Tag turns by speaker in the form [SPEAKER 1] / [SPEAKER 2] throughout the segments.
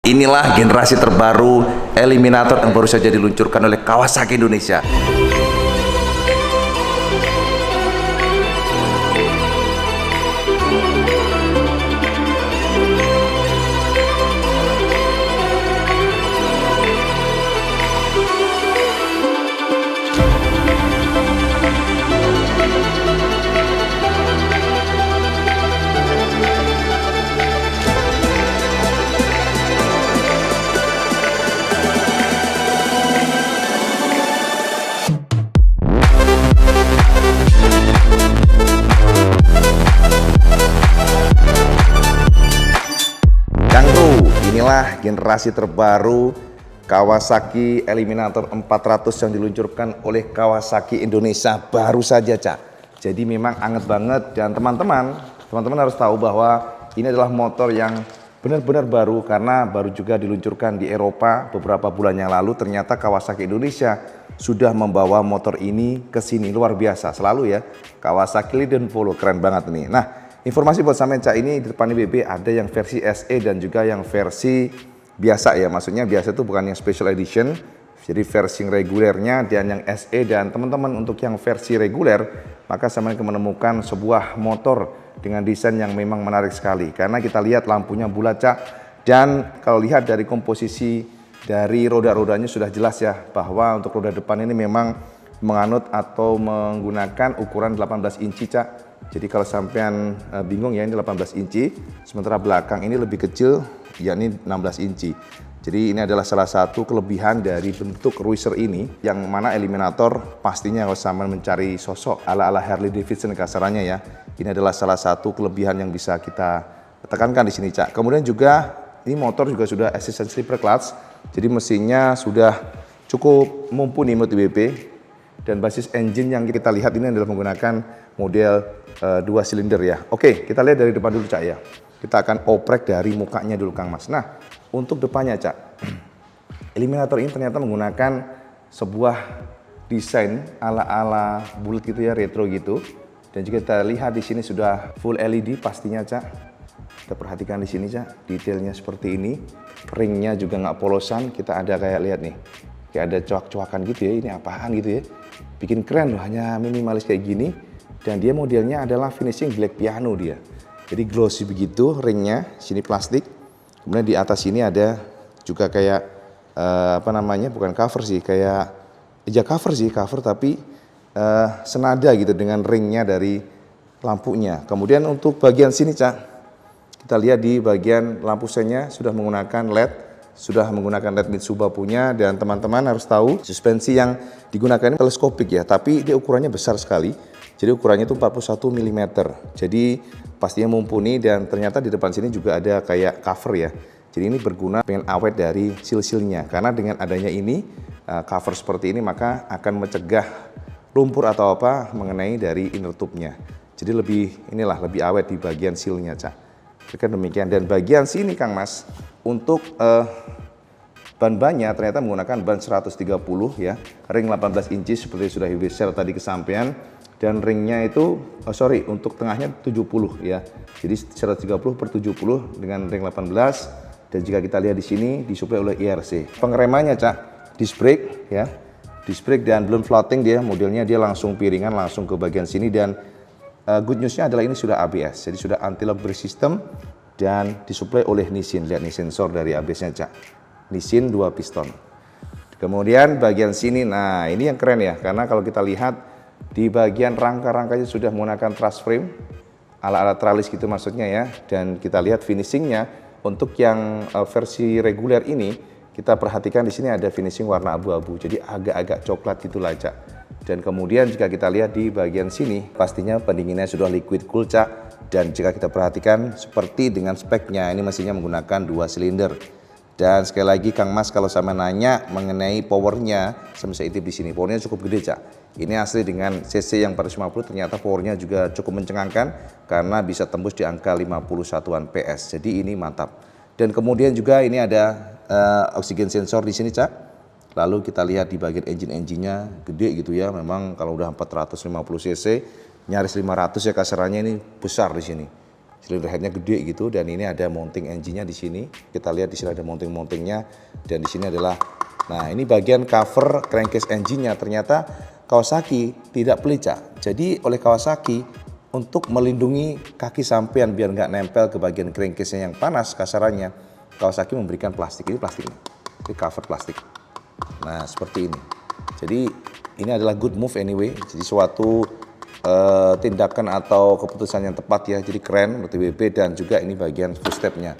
[SPEAKER 1] Inilah generasi terbaru Eliminator yang baru saja diluncurkan oleh Kawasaki Indonesia. Inilah generasi terbaru Kawasaki Eliminator 400 yang diluncurkan oleh Kawasaki Indonesia baru saja, Cak. Jadi memang anget banget, dan teman-teman harus tahu bahwa ini adalah motor yang benar-benar baru karena baru juga diluncurkan di Eropa beberapa bulan yang lalu. Ternyata Kawasaki Indonesia sudah membawa motor ini ke sini, luar biasa selalu ya. Kawasaki Lead and Follow, keren banget nih. Nah, informasi buat sampean, Cak, ini di depan BB ada yang versi SE dan juga yang versi biasa ya. Maksudnya biasa itu bukan yang special edition. Jadi versi regulernya dan yang SE, dan teman-teman untuk yang versi reguler maka sampean akan menemukan sebuah motor dengan desain yang memang menarik sekali. Karena kita lihat lampunya bulat, Cak, dan kalau lihat dari komposisi dari roda-rodanya sudah jelas ya bahwa untuk roda depan ini memang menganut atau menggunakan ukuran 18 inci, Cak. Jadi kalau sampean bingung ya, ini 18 inci, sementara belakang ini lebih kecil, yakni 16 inci. Jadi ini adalah salah satu kelebihan dari bentuk Cruiser ini, yang mana Eliminator pastinya kalau sampean mencari sosok ala-ala Harley Davidson kasarannya ya, ini adalah salah satu kelebihan yang bisa kita tekankan di sini, Cak. Kemudian juga ini motor juga sudah assistant slipper clutch, jadi mesinnya sudah cukup mumpuni menurut IBB. Dan basis engine yang kita lihat ini adalah menggunakan model 2 silinder ya. Oke, kita lihat dari depan dulu, Cak ya. Kita akan oprek dari mukanya dulu, Kang Mas. Nah, untuk depannya, Cak, Eliminator ini ternyata menggunakan sebuah desain ala-ala bulat gitu ya, retro gitu. Dan juga kita lihat di sini sudah full LED pastinya, Cak. Kita perhatikan di sini, Cak, detailnya seperti ini. Ringnya juga nggak polosan. Kita ada kayak lihat nih, kayak ada coak-coakan gitu ya. Ini apaan gitu ya? Bikin keren loh, hanya minimalis kayak gini. Dan dia modelnya adalah finishing black piano dia. Jadi glossy begitu ringnya, sini plastik. Kemudian di atas sini ada juga kayak apa namanya, bukan cover sih, kayak ya cover tapi senada gitu dengan ringnya dari lampunya. Kemudian untuk bagian sini, Cak, kita lihat di bagian lampu senya sudah menggunakan LED. Sudah menggunakan LED Mitsubishi punya, dan teman-teman harus tahu suspensi yang digunakan ini teleskopik ya, tapi dia ukurannya besar sekali. Jadi ukurannya itu 41 mm. Jadi pastinya mumpuni, dan ternyata di depan sini juga ada kayak cover ya. Jadi ini berguna pengen awet dari seal-sealnya, karena dengan adanya ini cover seperti ini maka akan mencegah lumpur atau apa mengenai dari inner tube-nya. Jadi lebih awet di bagian seal-nya, Cak. Kira demikian. Dan bagian sini, Kang Mas, untuk ban-bannya ternyata menggunakan ban 130 ya, ring 18 inci seperti sudah Ibu share tadi kesampaian, dan ringnya itu untuk tengahnya 70 ya. Jadi 130/70 dengan ring 18, dan jika kita lihat di sini disuplai oleh IRC. Pengeremannya, Cak, disc brake ya. Disc brake dan belum floating dia, modelnya dia langsung piringan langsung ke bagian sini, dan good newsnya adalah ini sudah ABS. Jadi sudah anti-lock brake system dan disuplai oleh Nissin. Lihat nih sensor dari ABS-nya, Cak. Nissin 2 piston. Kemudian bagian sini, nah ini yang keren ya, karena kalau kita lihat di bagian rangka-rangkanya sudah menggunakan truss frame ala-ala tralis gitu maksudnya ya. Dan kita lihat finishingnya untuk yang versi reguler ini, kita perhatikan di sini ada finishing warna abu-abu, jadi agak-agak coklat gitulah, Cak. Dan kemudian jika kita lihat di bagian sini, pastinya pendinginnya sudah liquid cool, Cak. Dan jika kita perhatikan seperti dengan speknya, ini mesinnya menggunakan 2 silinder. Dan sekali lagi, Kang Mas, kalau sama nanya mengenai powernya, saya bisa intip di sini. Powernya cukup gede, Cak. Ini asli dengan cc yang 450, ternyata powernya juga cukup mencengangkan karena bisa tembus di angka 51-an PS. Jadi ini mantap. Dan kemudian juga ini ada oksigen sensor di sini, Cak. Lalu kita lihat di bagian engine-nya gede gitu ya. Memang kalau udah 450 cc, nyaris 500 ya kasarannya, ini besar di sini. Silinder headnya gede gitu, dan ini ada mounting engine-nya di sini. Kita lihat di sini ada mounting-mountingnya, dan di sini adalah, nah ini bagian cover crankcase engine-nya. Ternyata Kawasaki tidak pelit, Cak. Jadi oleh Kawasaki untuk melindungi kaki sampean biar nggak nempel ke bagian crankcase-nya yang panas kasarannya, Kawasaki memberikan plastik. Ini plastik nih, ini cover plastik. Nah seperti ini. Jadi ini adalah good move anyway. Jadi suatu tindakan atau keputusan yang tepat ya. Jadi keren untuk TBB, dan juga ini bagian footstep-nya.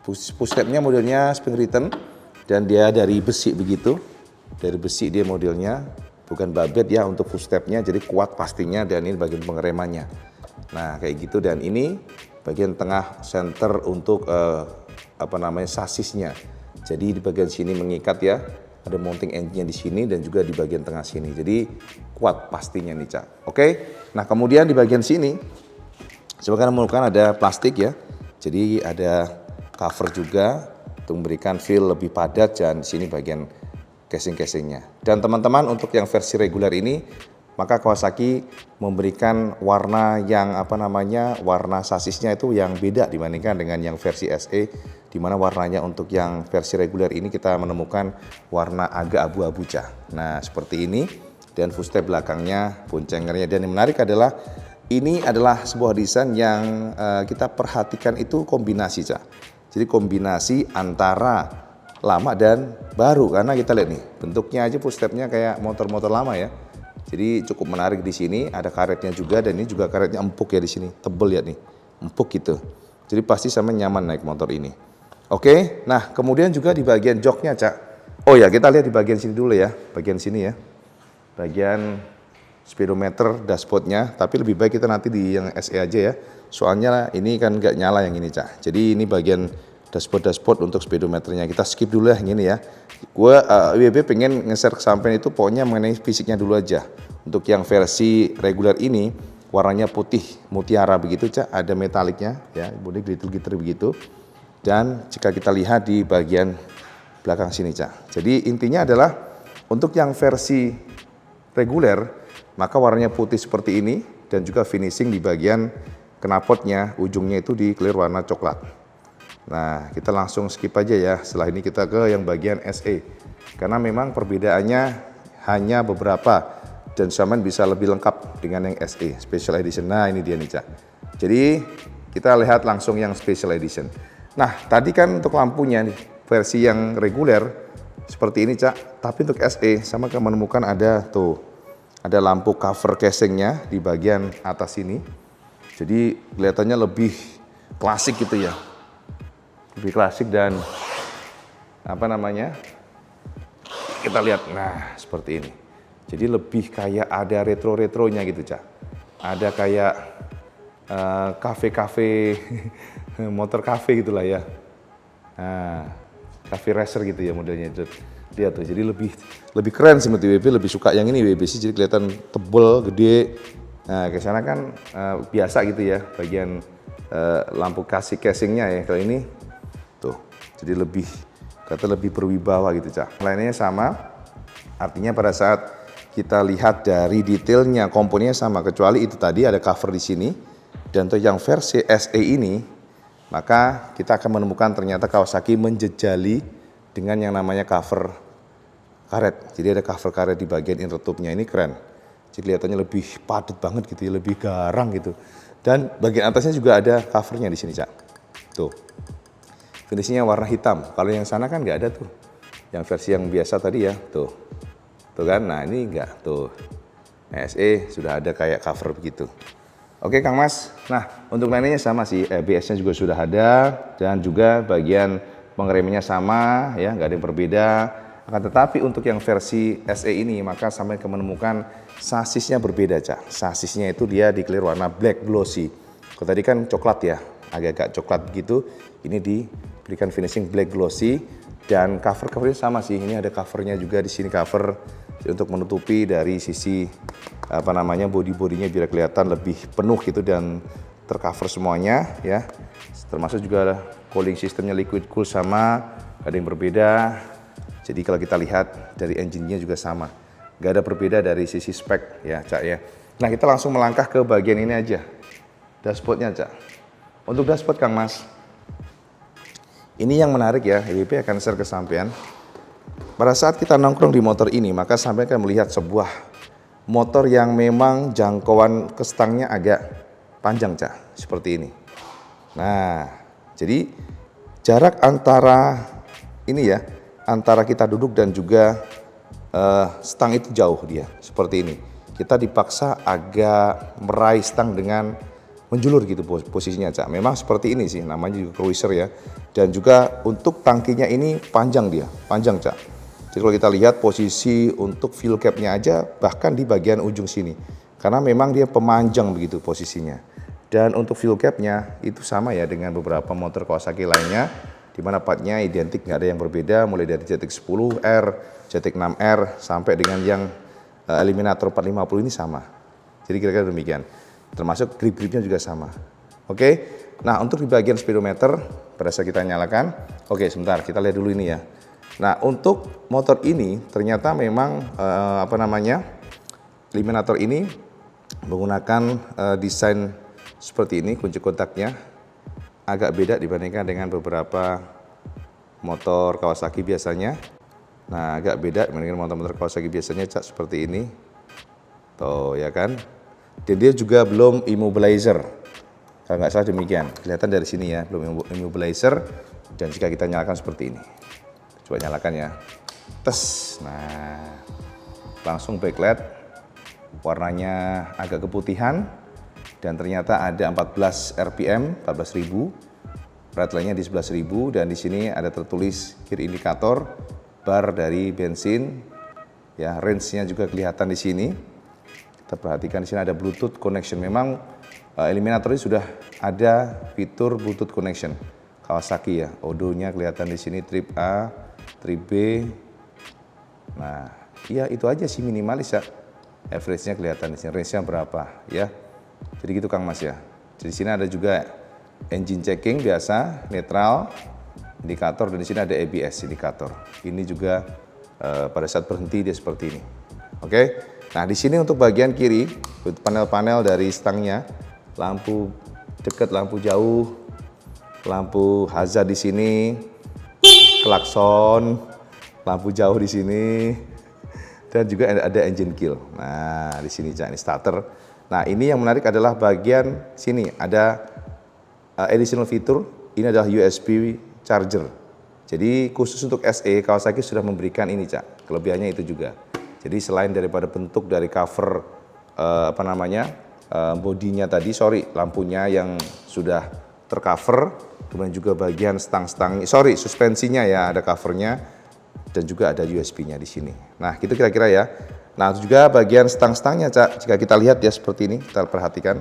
[SPEAKER 1] Footstep-nya modelnya spring return, dan dia dari besi begitu. Dari besi dia modelnya, bukan babet ya untuk footstep-nya, jadi kuat pastinya. Dan ini bagian pengeremannya. Nah kayak gitu, dan ini bagian tengah center untuk sasisnya. Jadi di bagian sini mengikat ya. Ada mounting engine-nya di sini dan juga di bagian tengah sini. Jadi kuat pastinya nih, Cak. Oke. Nah, kemudian di bagian sini sebagai menemukan ada plastik ya. Jadi ada cover juga untuk memberikan feel lebih padat, dan di sini bagian casing-casingnya. Dan teman-teman, untuk yang versi reguler ini, maka Kawasaki memberikan warna yang warna sasisnya itu yang beda dibandingkan dengan yang versi SE, di mana warnanya untuk yang versi reguler ini kita menemukan warna agak abu-abu, Cak. Nah seperti ini, dan footstep belakangnya, boncengernya. Dan yang menarik adalah ini adalah sebuah desain yang kita perhatikan itu kombinasi, Cak. Jadi kombinasi antara lama dan baru, karena kita lihat nih bentuknya aja footstepnya kayak motor-motor lama ya. Jadi cukup menarik di sini, ada karetnya juga, dan ini juga karetnya empuk ya di sini, tebel ya nih, empuk gitu. Jadi pasti sama nyaman naik motor ini. Oke, nah kemudian juga di bagian joknya, Cak. Oh ya, kita lihat di bagian sini dulu ya, bagian sini ya. Bagian speedometer dashboardnya, tapi lebih baik kita nanti di yang SE aja ya. Soalnya ini kan nggak nyala yang ini, Cak. Jadi ini bagian dashboard untuk speedometernya. Kita skip dulu ya yang ini ya. Gue WB pengen nge-share ke sampean itu pokoknya mengenai fisiknya dulu aja. Untuk yang versi reguler ini warnanya putih mutiara begitu, Cak. Ada metaliknya ya, bodi glitter-glitter begitu. Dan jika kita lihat di bagian belakang sini, Cak. Jadi intinya adalah untuk yang versi reguler maka warnanya putih seperti ini, dan juga finishing di bagian knalpotnya ujungnya itu di clear warna coklat. Nah kita langsung skip aja ya, setelah ini kita ke yang bagian SE, karena memang perbedaannya hanya beberapa, dan sampean bisa lebih lengkap dengan yang SE Special Edition. Nah ini dia nih, Cak. Jadi kita lihat langsung yang Special Edition. Nah tadi kan untuk lampunya nih versi yang reguler seperti ini, Cak. Tapi untuk SE sama kita menemukan ada tuh, ada lampu cover casingnya di bagian atas ini. Jadi kelihatannya lebih klasik gitu ya, lebih klasik, dan kita lihat, nah seperti ini. Jadi lebih kayak ada retro-retronya gitu, Cak. Ada kayak kafe-kafe motor kafe gitulah ya. Nah, cafe racer gitu ya modelnya. Lihat tuh, jadi lebih keren sih menurut WB, lebih suka yang ini WB sih, jadi kelihatan tebel, gede. Nah, ke sana kan biasa gitu ya, bagian lampu casingnya ya. Kalau ini tuh, jadi lebih berwibawa gitu, Cak. Lainnya sama, artinya pada saat kita lihat dari detailnya komponennya sama, kecuali itu tadi ada cover di sini. Dan untuk yang versi SE ini, maka kita akan menemukan ternyata Kawasaki menjejali dengan yang namanya cover karet. Jadi ada cover karet di bagian inner tube-nya, ini keren. Jadi kelihatannya lebih padat banget gitu ya, lebih garang gitu. Dan bagian atasnya juga ada covernya di sini, Cak. Tuh. Finishnya warna hitam. Kalau yang sana kan nggak ada tuh. Yang versi yang biasa tadi ya, tuh. Tuh kan, nah ini enggak, tuh. SE sudah ada kayak cover begitu. Oke Kang Mas, nah untuk lainnya sama sih, ABS-nya juga sudah ada, dan juga bagian pengeremnya sama ya, nggak ada yang berbeda. Akan tetapi untuk yang versi SE ini maka sampai menemukan sasisnya berbeda, Cak. Sasisnya itu dia di clear warna black glossy. Kalau tadi kan coklat ya, agak-agak coklat begitu, ini diberikan finishing black glossy, dan covernya sama sih. Ini ada covernya juga di sini, cover untuk menutupi dari sisi body-bodinya biar kelihatan lebih penuh gitu dan tercover semuanya ya. Termasuk juga ada cooling sistemnya liquid cool sama, ada yang berbeda. Jadi kalau kita lihat dari engine-nya juga sama, nggak ada berbeda dari sisi spek ya, Cak ya. Nah kita langsung melangkah ke bagian ini aja, dashboardnya, Cak. Untuk dashboard Kang Mas, ini yang menarik ya, EWP akan share ke sampean. Pada saat kita nongkrong di motor ini, maka sampean akan melihat sebuah motor yang memang jangkauan ke stangnya agak panjang, Cak, seperti ini. Nah, jadi jarak antara ini ya, antara kita duduk dan juga stang itu jauh dia, seperti ini. Kita dipaksa agak meraih stang dengan menjulur gitu posisinya, Cak. Memang seperti ini sih, namanya juga cruiser ya. Dan juga untuk tangkinya ini panjang dia, panjang, Cak. Jadi kalau kita lihat posisi untuk fuel cap-nya aja bahkan di bagian ujung sini. Karena memang dia pemanjang begitu posisinya. Dan untuk fuel cap-nya itu sama ya dengan beberapa motor Kawasaki lainnya, di mana partnya identik, nggak ada yang berbeda, mulai dari JTX10R, JTX6R, sampai dengan yang Eliminator 450 ini sama. Jadi kira-kira demikian. Termasuk grip-gripnya juga sama. Oke, nah untuk di bagian speedometer, pada saat kita nyalakan, oke sebentar, kita lihat dulu ini ya. Nah untuk motor ini ternyata memang Eliminator ini menggunakan desain seperti ini, kunci kontaknya agak beda dibandingkan dengan beberapa motor Kawasaki biasanya. Nah agak beda dibandingkan motor-motor Kawasaki biasanya, Cak, seperti ini. Tuh ya kan. Dan dia juga belum immobilizer. Kalau nggak salah demikian. Kelihatan dari sini ya, belum immobilizer. Dan jika kita nyalakan seperti ini. Coba nyalakan ya. Tes. Nah, langsung backlight. Warnanya agak keputihan. Dan ternyata ada 14 RPM, 14.000. Red line-nya di 11.000. Dan di sini ada tertulis gear indikator, bar dari bensin. Ya, range-nya juga kelihatan di sini. Kita perhatikan di sini ada Bluetooth connection. Memang Eliminator ini sudah ada fitur Bluetooth connection Kawasaki ya. Odonya kelihatan di sini, trip A, trip B. Nah, iya itu aja sih minimalis ya. Average-nya kelihatan di sini, range-nya berapa ya. Jadi gitu Kang Mas ya. Di sini ada juga engine checking biasa, netral, indikator, dan di sini ada ABS indikator. Ini juga pada saat berhenti dia seperti ini. Oke. Nah, di sini untuk bagian kiri, panel-panel dari stangnya, lampu dekat, lampu jauh, lampu hazard di sini, klakson, lampu jauh di sini, dan juga ada engine kill. Nah, di sini Cak, ini starter. Nah, ini yang menarik adalah bagian sini ada additional fitur. Ini adalah USB charger. Jadi khusus untuk SE, Kawasaki sudah memberikan ini, Cak. Kelebihannya itu juga. Jadi selain daripada bentuk dari cover bodinya tadi, lampunya yang sudah tercover, kemudian juga bagian stang-stang, suspensinya ya ada covernya, dan juga ada USB-nya di sini. Nah, gitu kira-kira ya. Nah, juga bagian stang-stangnya, Cak, jika kita lihat ya seperti ini, kita perhatikan,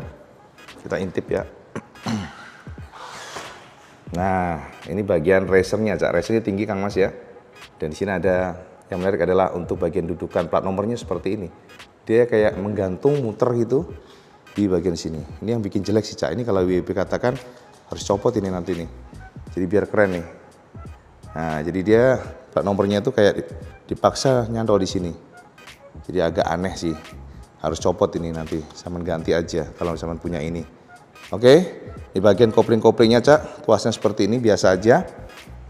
[SPEAKER 1] kita intip ya. Nah, ini bagian racernya, Cak. Racernya tinggi Kang Mas ya. Dan di sini ada yang menarik adalah untuk bagian dudukan, plat nomornya seperti ini. Dia kayak menggantung, muter gitu di bagian sini. Ini yang bikin jelek sih, Cak. Ini kalau WP katakan harus copot ini nanti nih. Jadi biar keren nih. Nah, jadi dia plat nomornya itu kayak dipaksa nyantol di sini. Jadi agak aneh sih. Harus copot ini nanti, sama ganti aja kalau misalnya punya ini. Oke, di bagian kopling-koplingnya, Cak, tuasnya seperti ini biasa aja.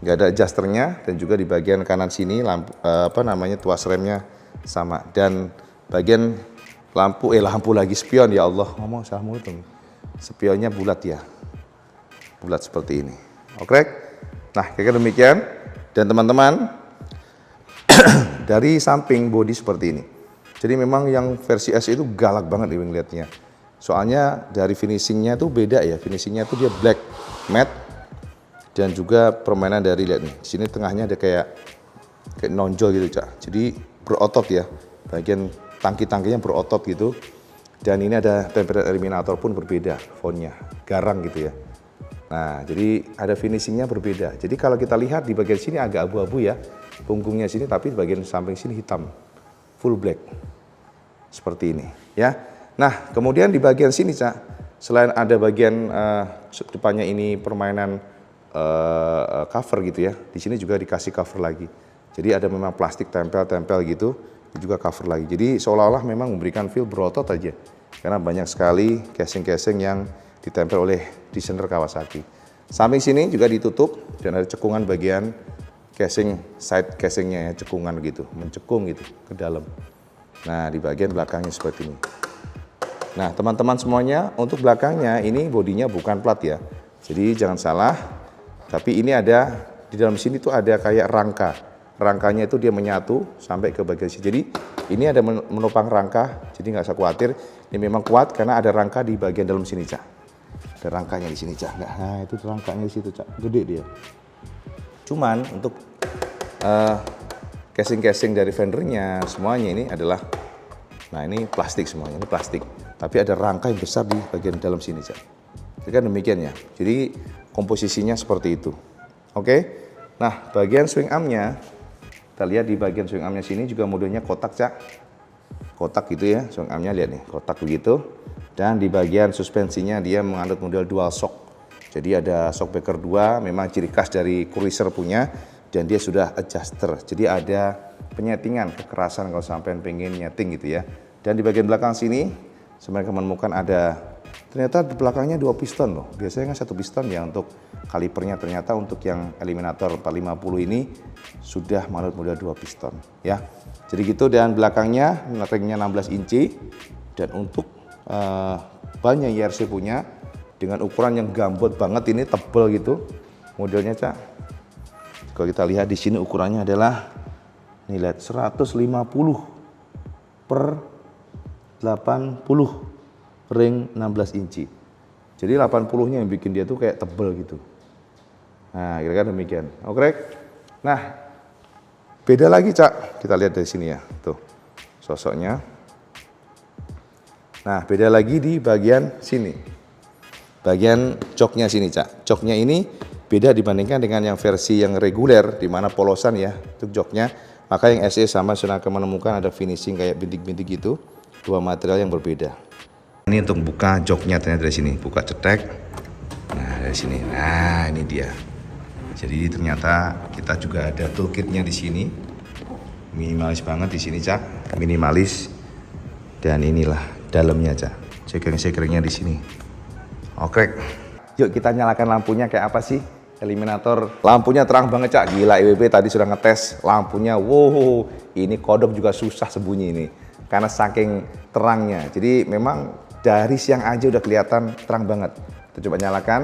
[SPEAKER 1] Nggak ada adjusternya, dan juga di bagian kanan sini lampu tuas remnya sama, dan bagian lampu lagi spion, ya Allah, ngomong salah mulu tuh. Spionnya bulat ya. Bulat seperti ini. Oke. Nah, kira-kira demikian. Dan teman-teman dari samping bodi seperti ini. Jadi memang yang versi S itu galak banget nih ngeliatnya. Soalnya dari finishingnya tuh beda ya. Finishingnya tuh dia black matte. Dan juga permainan dari, lihat nih, di sini tengahnya ada kayak nonjol gitu, Cak. Jadi berotot ya, bagian tangki-tangkinya berotot gitu. Dan ini ada tempered eliminator pun berbeda, fontnya garang gitu ya. Nah, jadi ada finishingnya berbeda. Jadi kalau kita lihat di bagian sini agak abu-abu ya, punggungnya sini, tapi di bagian samping sini hitam, full black, seperti ini ya. Nah, kemudian di bagian sini, Cak, selain ada bagian depannya ini permainan cover gitu ya. Di sini juga dikasih cover lagi. Jadi ada memang plastik tempel-tempel gitu, juga cover lagi. Jadi seolah-olah memang memberikan feel berotot aja. Karena banyak sekali casing-casing yang ditempel oleh desainer Kawasaki. Samping sini juga ditutup dan ada cekungan bagian casing, side casingnya ya, cekungan gitu, mencekung gitu ke dalam. Nah, di bagian belakangnya seperti ini. Nah, teman-teman semuanya, untuk belakangnya ini bodinya bukan plat ya. Jadi jangan salah, tapi ini ada di dalam sini tuh ada kayak rangka. Rangkanya itu dia menyatu sampai ke bagian sini. Jadi ini ada menopang rangka, jadi nggak usah khawatir. Ini memang kuat karena ada rangka di bagian dalam sini, Cak. Ada rangkanya di sini, Cak. Nah, itu rangkanya di situ, Cak. Gede dia. Cuman untuk casing-casing dari fendernya semuanya ini adalah, nah ini plastik semuanya, ini plastik. Tapi ada rangka yang besar di bagian dalam sini, Cak. Jadi kan demikian ya. Jadi komposisinya seperti itu. Oke. Nah, bagian swing armnya, kita lihat di bagian swing armnya sini juga modelnya kotak, Cak. Kotak gitu ya, swing armnya lihat nih, kotak begitu. Dan di bagian suspensinya dia menganut model dual shock. Jadi ada shockbreaker 2, memang ciri khas dari cruiser punya. Dan dia sudah adjuster, jadi ada penyetingan kekerasan kalau sampai pengen nyeting gitu ya. Dan di bagian belakang sini, sebenarnya menemukan ada, ternyata di belakangnya 2 piston loh. Biasanya kan 1 piston ya untuk kalipernya, ternyata untuk yang Eliminator 450 ini sudah menurut model 2 piston ya. Jadi gitu, dan belakangnya ringnya 16 inci dan untuk ban yang YRC punya dengan ukuran yang gambot banget, ini tebel gitu modelnya, Cak. Kalau kita lihat di sini ukurannya adalah, nih lihat 150 per 80 ring 16 inci. Jadi 80-nya yang bikin dia tuh kayak tebel gitu. Nah, kira-kira demikian. Oke. Nah, beda lagi, Cak. Kita lihat dari sini ya. Tuh, sosoknya. Nah, beda lagi di bagian sini. Bagian joknya sini, Cak. Joknya ini beda dibandingkan dengan yang versi yang reguler, di mana polosan ya untuk joknya. Maka yang SE sama sudah akan menemukan ada finishing kayak bintik-bintik gitu. Dua material yang berbeda. Ini untuk buka joknya ternyata dari sini, buka cetek. Nah, dari sini. Nah, ini dia. Jadi ternyata kita juga ada toolkitnya di sini. Minimalis banget di sini, Cak. Minimalis. Dan inilah dalamnya, Cak. Sekring-sekringnya di sini. Oke. Yuk kita nyalakan lampunya kayak apa sih Eliminator. Lampunya terang banget, Cak. Gila, IWB tadi sudah ngetes lampunya. Wow, ini kodok juga susah sembunyi ini karena saking terangnya. Jadi memang dari siang aja udah kelihatan terang banget. Kita coba nyalakan.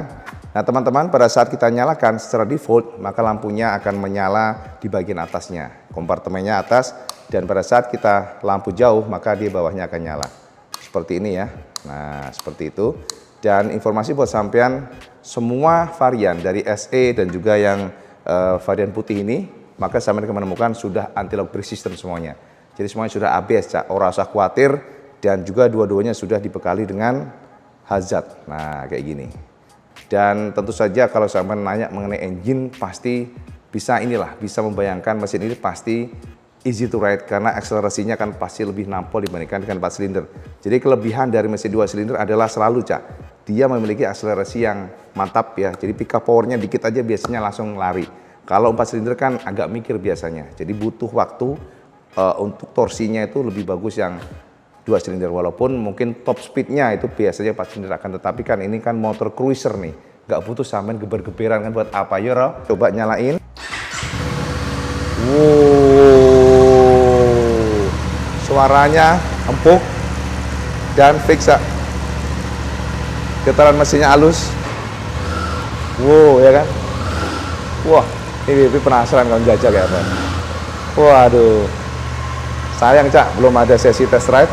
[SPEAKER 1] Nah, teman-teman, pada saat kita nyalakan secara default, maka lampunya akan menyala di bagian atasnya, kompartemennya atas, dan pada saat kita lampu jauh, maka di bawahnya akan nyala. Seperti ini ya. Nah, seperti itu. Dan informasi buat sampean, semua varian dari SE dan juga yang varian putih ini, maka sampean akan menemukan sudah anti-lock brake system semuanya. Jadi semuanya sudah ABS, Cak. Ora usah khawatir, dan juga dua-duanya sudah dibekali dengan hazard. Nah, kayak gini. Dan tentu saja kalau sampean nanya mengenai engine, pasti bisa bisa membayangkan mesin ini pasti easy to ride karena akselerasinya kan pasti lebih nampol dibandingkan dengan 4 silinder. Jadi kelebihan dari mesin 2 silinder adalah selalu, Cak, dia memiliki akselerasi yang mantap ya. Jadi pick up powernya dikit aja biasanya langsung lari. Kalau 4 silinder kan agak mikir biasanya. Jadi butuh waktu untuk torsinya itu lebih bagus yang 2 silinder. Walaupun mungkin top speednya itu biasanya 4 silinder akan, tetapi kan ini kan motor cruiser nih. Nggak butuh sampean geber-geberan kan buat apa ya, Ro? Coba nyalain. Wow. Suaranya empuk dan fix, Cak. Getaran mesinnya halus. Wow, ya kan? Wah, ini penasaran kalau jajak kayak apa. Waduh. Sayang, Cak, belum ada sesi test ride.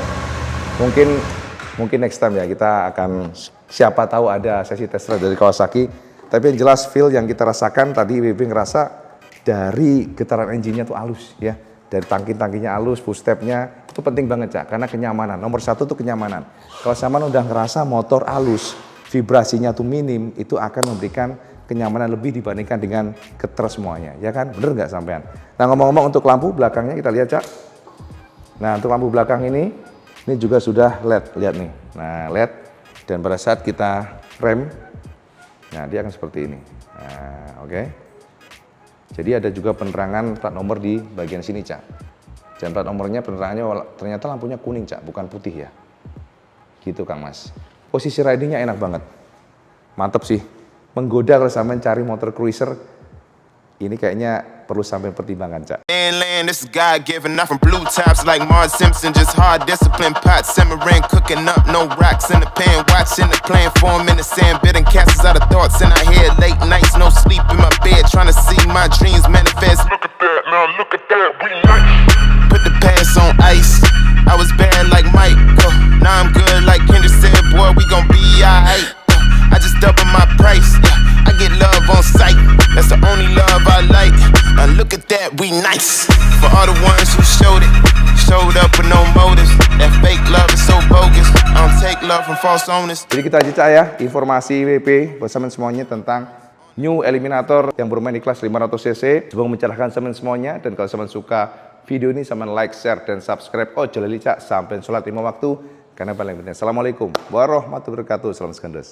[SPEAKER 1] Mungkin next time ya kita akan, siapa tahu ada sesi test ride dari Kawasaki. Tapi yang jelas feel yang kita rasakan tadi, WB ngerasa dari getaran engine-nya tuh halus ya. Dari tangki-tangkinya halus, footstep-nya itu penting banget, Cak, karena kenyamanan. Nomor 1 tuh kenyamanan. Kalau sampean udah ngerasa motor halus, vibrasinya tuh minim, itu akan memberikan kenyamanan lebih dibandingkan dengan getar semuanya, ya kan? Bener nggak sampean? Nah, ngomong-ngomong untuk lampu belakangnya kita lihat, Cak. Nah, untuk lampu belakang ini juga sudah LED, lihat nih. Nah, LED, dan pada saat kita rem, nah dia akan seperti ini. Nah, oke. Jadi ada juga penerangan plat nomor di bagian sini, Cak. Dan plat nomornya penerangannya ternyata lampunya kuning, Cak, bukan putih ya. Gitu, Kang Mas. Posisi ridingnya enak banget. mantep sih. Menggoda kalau sampean cari motor cruiser, ini kayaknya perlu sampai pertimbangan, Cak.
[SPEAKER 2] Land, this is God-given, not from blue tops like Marge Simpson, just hard discipline, pot simmering, cooking up, no rocks in the pan, watching the plan form in the sand, bidding castles out of thoughts in our head, late nights, no sleep in my bed, trying to see my dreams manifest. Look at that, now look at that, we nice. Put the past on ice, I was bad like Mike, now I'm good like Kendrick said, boy, we gon' be alright. I just double my price, I get love on sight, that's the only love I like. Now look at that, we nice. For all the ones who showed up with no motives. That fake love is so bogus, I don't take love from false owners.
[SPEAKER 1] Jadi kita aja ya, informasi WP buat teman semuanya tentang New Eliminator yang bermain di kelas 500cc. Semoga mencerahkan teman semuanya, dan kalau teman suka video ini, teman like, share, dan subscribe. Oh, jalali Cak, sampai sholat 5 waktu, karena paling penting. Assalamualaikum warahmatullahi wabarakatuh. Salam sekandos.